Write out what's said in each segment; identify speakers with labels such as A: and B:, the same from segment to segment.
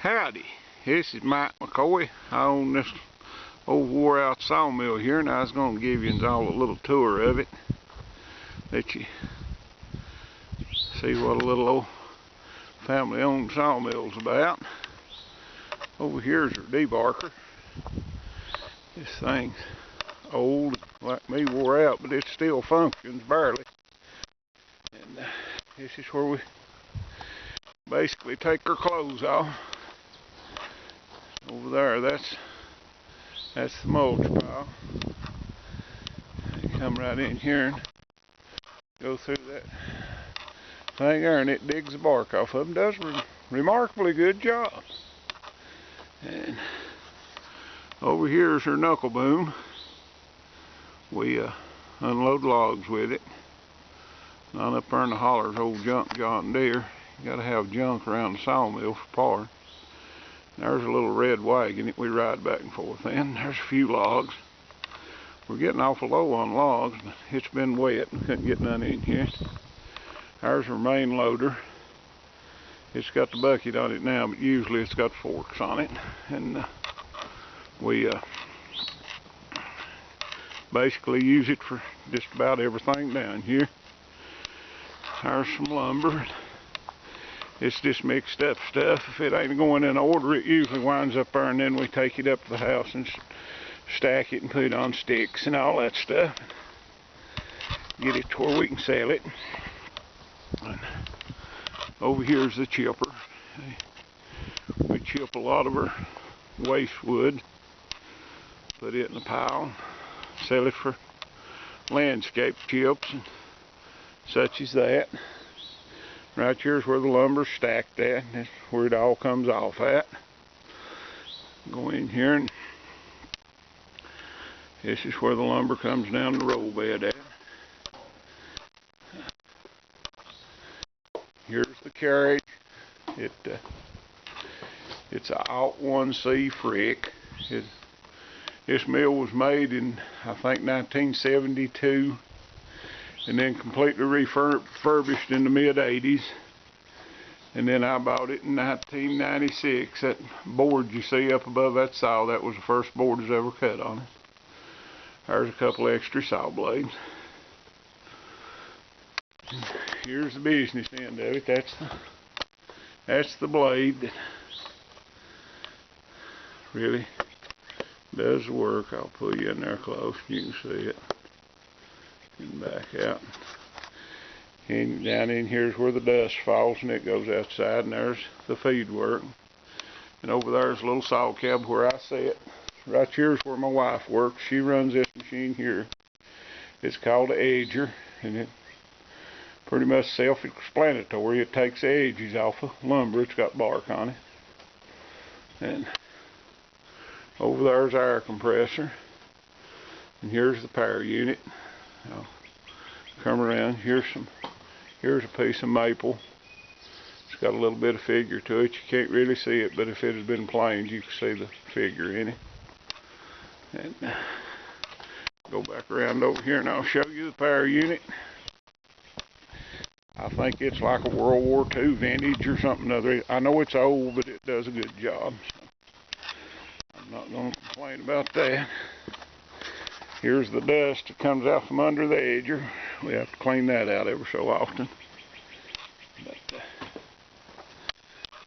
A: Howdy, this is Mike McCoy. I own this old wore out sawmill here, and I was going to give you all a little tour of it. Let you see what a little old family owned sawmill's about. Over here's our debarker. This thing's old, like me, wore out, but it still functions barely. And this is where we basically take our clothes off. Over there, that's the mulch pile. You come right in here and go through that thing there, and it digs the bark off of them. Does a remarkably good job. And over here is her knuckle boom. We unload logs with it. Not up there in the hollers, old junk John Deere. You gotta have junk around the sawmill for power. There's a little red wagon that we ride back and forth in. There's a few logs. We're getting awful low on logs, but it's been wet and couldn't get none in here. There's our main loader. It's got the bucket on it now, but usually it's got forks on it. And we basically use it for just about everything down here. There's some lumber. It's just mixed up stuff. If it ain't going in order, it usually winds up there, and then we take it up to the house and stack it and put it on sticks and all that stuff. Get it to where we can sell it. And over here's the chipper. We chip a lot of our waste wood, put it in a pile, sell it for landscape chips and such as that. Right here's where the lumber's stacked at. That's where it all comes off at. Go in here, and this is where the lumber comes down the roll bed at. Here's the carriage. It's a Alt 1C Frick. This mill was made in, I think, 1972. And then completely refurbished in the mid-80s. And then I bought it in 1996. That board you see up above that saw, that was the first board that's ever cut on it. There's a couple extra saw blades. Here's the business end of it. That's the blade that really does the work. I'll pull you in there close, you can see it. And back out. And down in here's where the dust falls, and it goes outside, and there's the feed work. And over there's a little saw cab where I sit. Right here's where my wife works. She runs this machine here. It's called an edger, and it pretty much self-explanatory. It takes the edges off of lumber. It's got bark on it. And over there's our air compressor. And here's the power unit. I'll come around. Here's a piece of maple. It's got a little bit of figure to it. You can't really see it, but if it had been planed, you can see the figure in it. And go back around over here, and I'll show you the power unit. I think it's like a World War II vintage or something other. I know it's old, but it does a good job. So I'm not going to complain about that. Here's the dust that comes out from under the edger. We have to clean that out every so often. But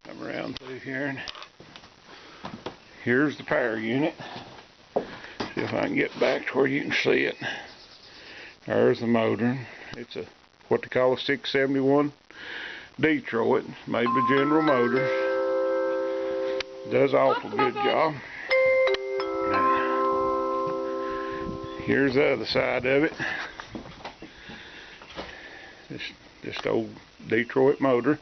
A: come around through here, and here's the power unit. See if I can get back to where you can see it. There's the motor. It's a what they call a 671 Detroit, made by General Motors. Does an awful good job. Here's the other side of it. This old Detroit motor.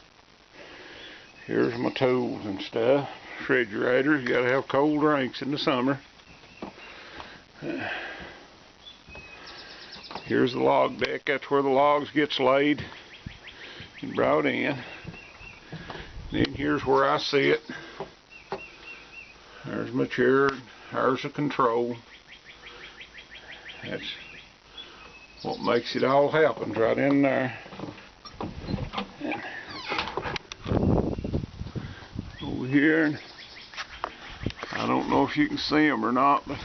A: Here's my tools and stuff. Refrigerator. You gotta have cold drinks in the summer. Here's the log deck. That's where the logs gets laid and brought in. Then here's where I sit. There's my chair. There's the control. That's what makes it all happen right in there. here, and I don't know if you can see them or not, but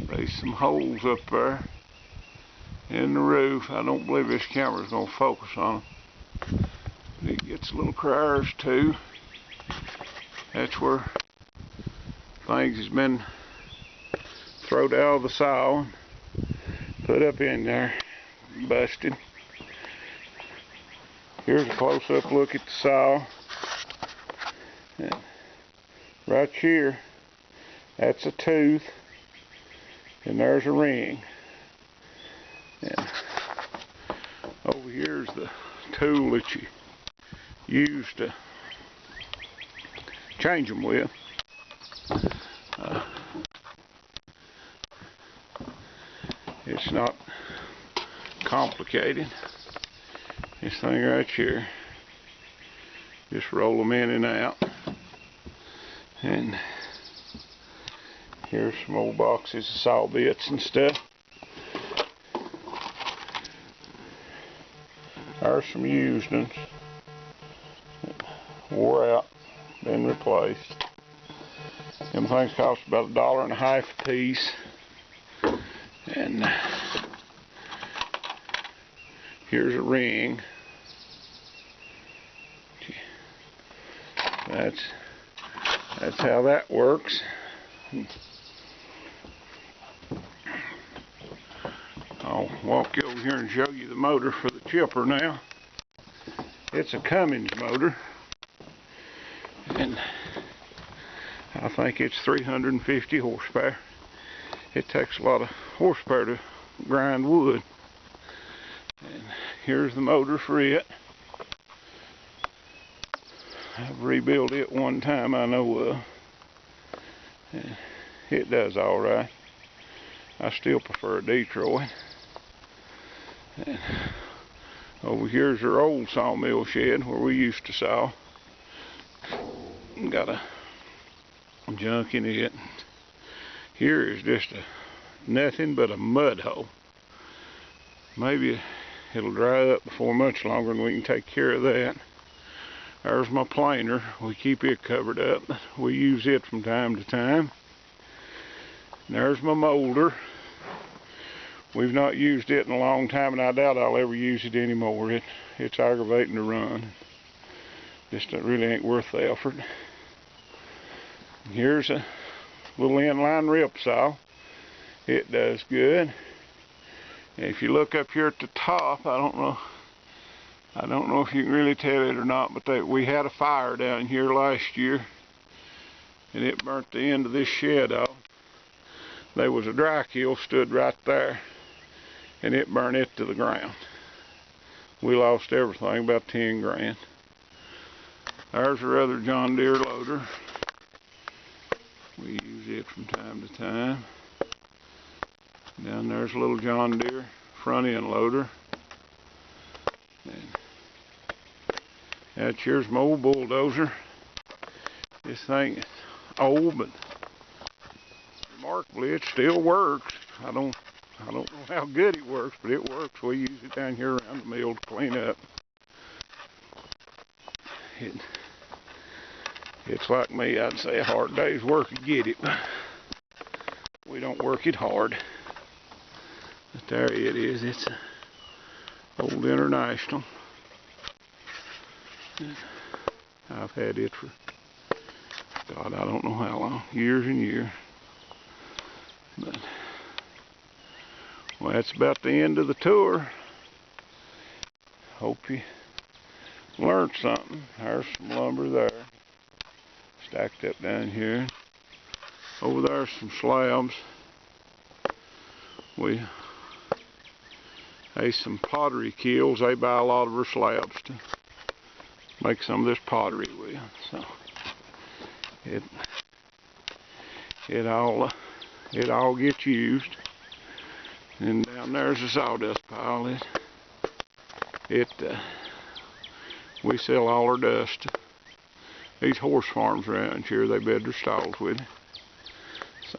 A: there's some holes up there in the roof. I don't believe this camera's going to focus on them. It gets little criers too. That's where things has been thrown out of the sow and put up in there, busted. Here's a close-up look at the sow. And right here, that's a tooth, and there's a ring. And over here's the tool that you use to change them with. It's not complicated. This thing right here, just roll them in and out. And here's some old boxes of saw bits and stuff. There's some used ones, wore out, been replaced. Them things cost about $1.50 a piece. And here's a ring. That's how that works. I'll walk you over here and show you the motor for the chipper now. It's a Cummins motor, and I think it's 350 horsepower. It takes a lot of horsepower to grind wood. And here's the motor for it. I've rebuilt it one time, I know of. And it does alright. I still prefer Detroit. And over here's our old sawmill shed where we used to saw. Got a junk in it. Here is just nothing but a mud hole. Maybe it'll dry up before much longer and we can take care of that. There's my planer. We keep it covered up. We use it from time to time. And there's my molder. We've not used it in a long time, and I doubt I'll ever use it anymore. It's aggravating to run. Just really ain't worth the effort. And here's a little inline rip saw. It does good. And if you look up here at the top, I don't know if you can really tell it or not, but we had a fire down here last year, and it burnt the end of this shed off. There was a dry kiln stood right there, and it burned it to the ground. We lost everything, about 10 grand. There's our other John Deere loader. We use it from time to time. Down there's a little John Deere front end loader. And here's my old bulldozer. This thing is old, but remarkably it still works. I don't know how good it works, but it works. We use it down here around the mill to clean up. It's like me, I'd say a hard day's work to get it, but we don't work it hard. But there it is. It's an old International. I've had it for, God, I don't know how long, years and years. But, well, that's about the end of the tour. Hope you learned something. There's some lumber there, stacked up down here. Over there's some slabs. There's some pottery kilns. They buy a lot of our slabs to make some of this pottery with. So it all gets used. And down there's a sawdust pile. We sell all our dust. These horse farms around here, they bed their stalls with it. So,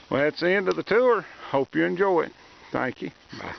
A: well, that's the end of the tour. Hope you enjoy it. Thank you. Bye.